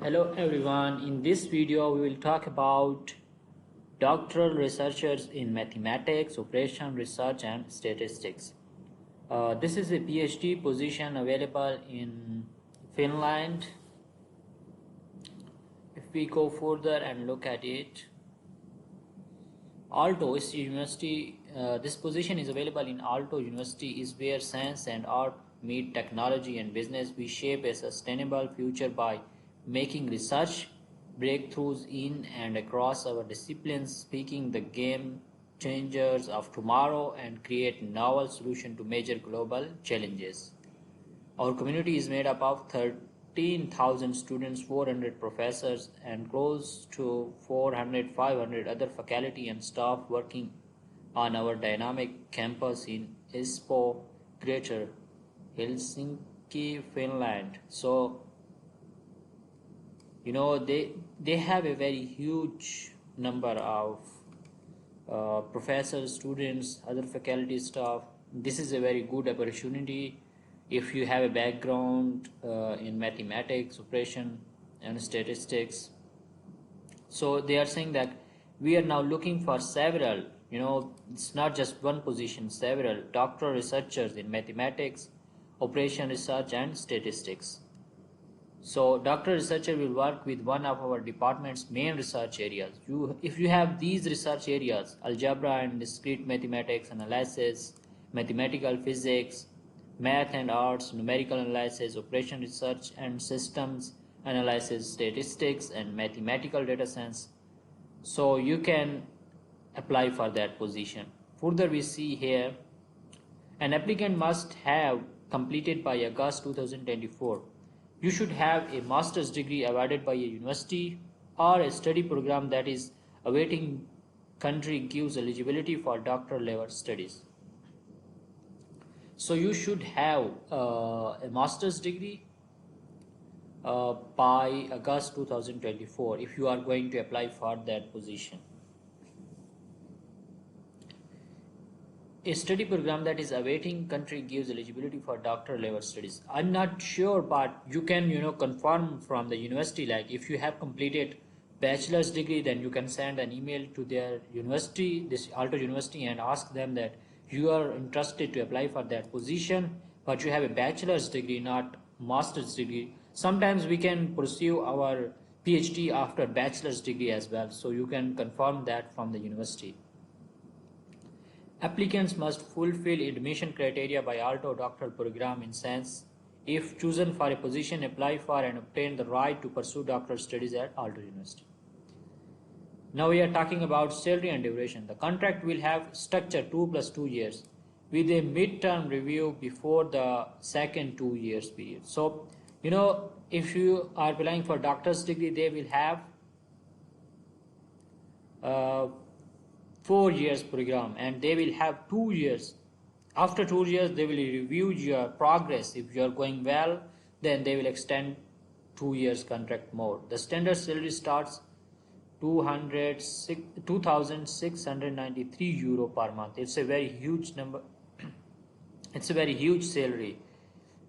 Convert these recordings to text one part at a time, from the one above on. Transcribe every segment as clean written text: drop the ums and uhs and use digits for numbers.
Hello everyone, in this video we will talk about doctoral researchers in mathematics, operation research and statistics. This is a PhD position available in Finland. If we go further and look at it, Aalto University, this position is available in Aalto University, is where science and art meet technology and business. We shape a sustainable future by making research breakthroughs in and across our disciplines, speaking the game changers of tomorrow and create novel solutions to major global challenges. Our community is made up of 13,000 students, 400 professors, and close to 400, 500 other faculty and staff working on our dynamic campus in Espoo, Greater Helsinki, Finland. So, they have a very huge number of professors, students, other faculty staff. This is a very good opportunity if you have a background in mathematics, operation and statistics. So they are saying that we are now looking for several, it's not just one position, several doctoral researchers in mathematics, operation research and statistics. So doctoral researcher will work with one of our department's main research areas. If you have these research areas, algebra and discrete mathematics analysis, mathematical physics, math and arts, numerical analysis, operation research and systems analysis, statistics and mathematical data science, so you can apply for that position. Further we see here, an applicant must have completed by August 2024. You should have a master's degree awarded by a university or a study program that is awaiting country gives eligibility for doctoral level studies. So you should have a master's degree by August 2024 if you are going to apply for that position. A study program that is awaiting country gives eligibility for doctoral level studies. I'm not sure, but you can confirm from the university, like if you have completed bachelor's degree, then you can send an email to their university, this Aalto University, and ask them that you are interested to apply for that position, but you have a bachelor's degree, not master's degree. Sometimes we can pursue our PhD after bachelor's degree as well, so you can confirm that from the university. Applicants must fulfill admission criteria by Aalto doctoral program in science. If chosen for a position, apply for and obtain the right to pursue doctoral studies at Aalto University. Now we are talking about salary and duration. The contract will have structure 2 plus 2 years with a mid-term review before the second 2 years period. So, if you are applying for doctor's degree, they will have 4 years program and they will have 2 years. After 2 years they will review your progress. If you are going well, then they will extend 2 years contract more. The standard salary starts 2,693 euro per month. It's a very huge number. It's a very huge salary.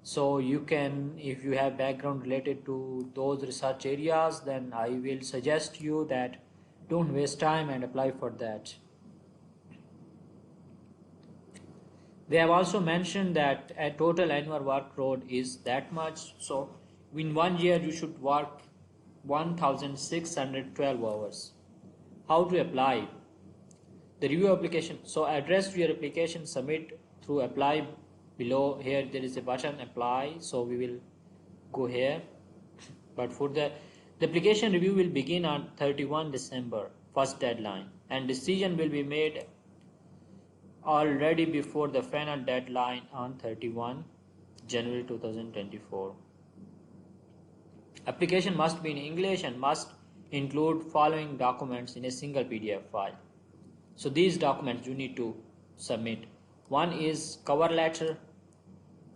So you can, if you have background related to those research areas, then I will suggest you that don't waste time and apply for that. They have also mentioned that a total annual workload is that much. So in 1 year you should work 1,612 hours. How to apply? The review application. So address your application, submit through apply below. Here there is a button apply. So we will go here. But for the application review will begin on 31 December, first deadline, and decision will be made already before the final deadline on 31 January 2024. Application must be in English and must include following documents in a single PDF file. So these documents you need to submit. One is cover letter,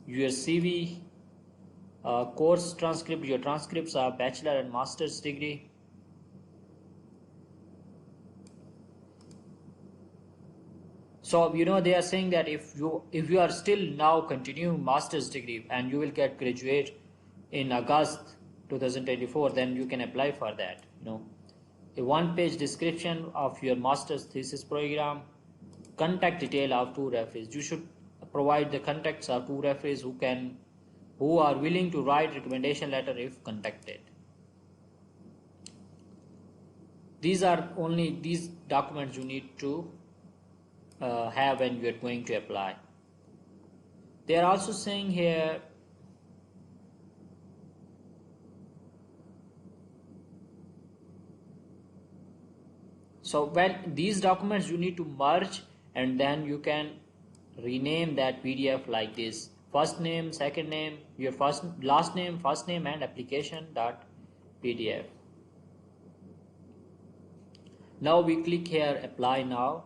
your CV, course transcript, your transcripts of bachelor and master's degree, so they are saying that if you are still now continuing master's degree and you will get graduate in August 2024, then you can apply for that. A one-page description of your master's thesis program, contact detail of 2 referees. You should provide the contacts of 2 referees who are willing to write recommendation letter if contacted. These are only these documents you need to have when you are going to apply. They are also saying here these documents you need to merge, and then you can rename that PDF like this: first name, second name, your last name, first name, and application.pdf. Now we click here apply now.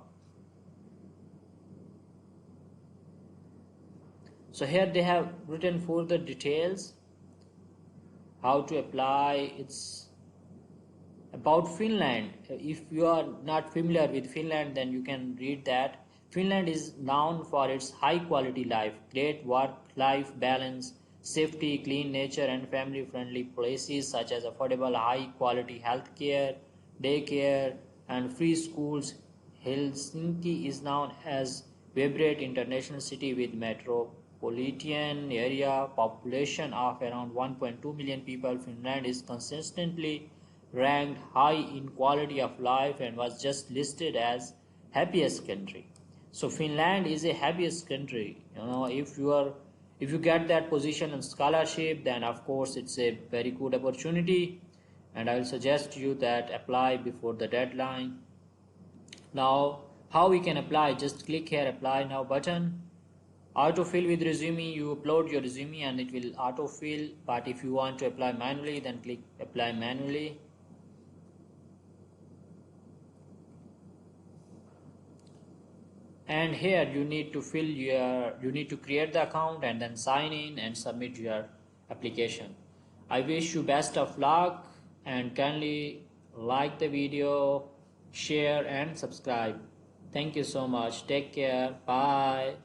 So here they have written further details how to apply. It's about Finland. If you are not familiar with Finland, then you can read that. Finland is known for its high quality life, great work-life balance, safety, clean nature, and family-friendly places such as affordable high-quality healthcare, daycare, and free schools. Helsinki is known as vibrant international city with metropolitan area population of around 1.2 million people. Finland is consistently ranked high in quality of life and was just listed as happiest country. So Finland is a happiest country. If you get that position and scholarship, then of course it's a very good opportunity, and I'll suggest you that apply before the deadline. Now how we can apply? Just click here apply now button. Autofill with resume. You upload your resume and it will autofill, but if you want to apply manually, then click apply manually. And here you need to create the account and then sign in and submit your application. I wish you best of luck, and kindly like the video, share and subscribe. Thank you so much. Take care. Bye.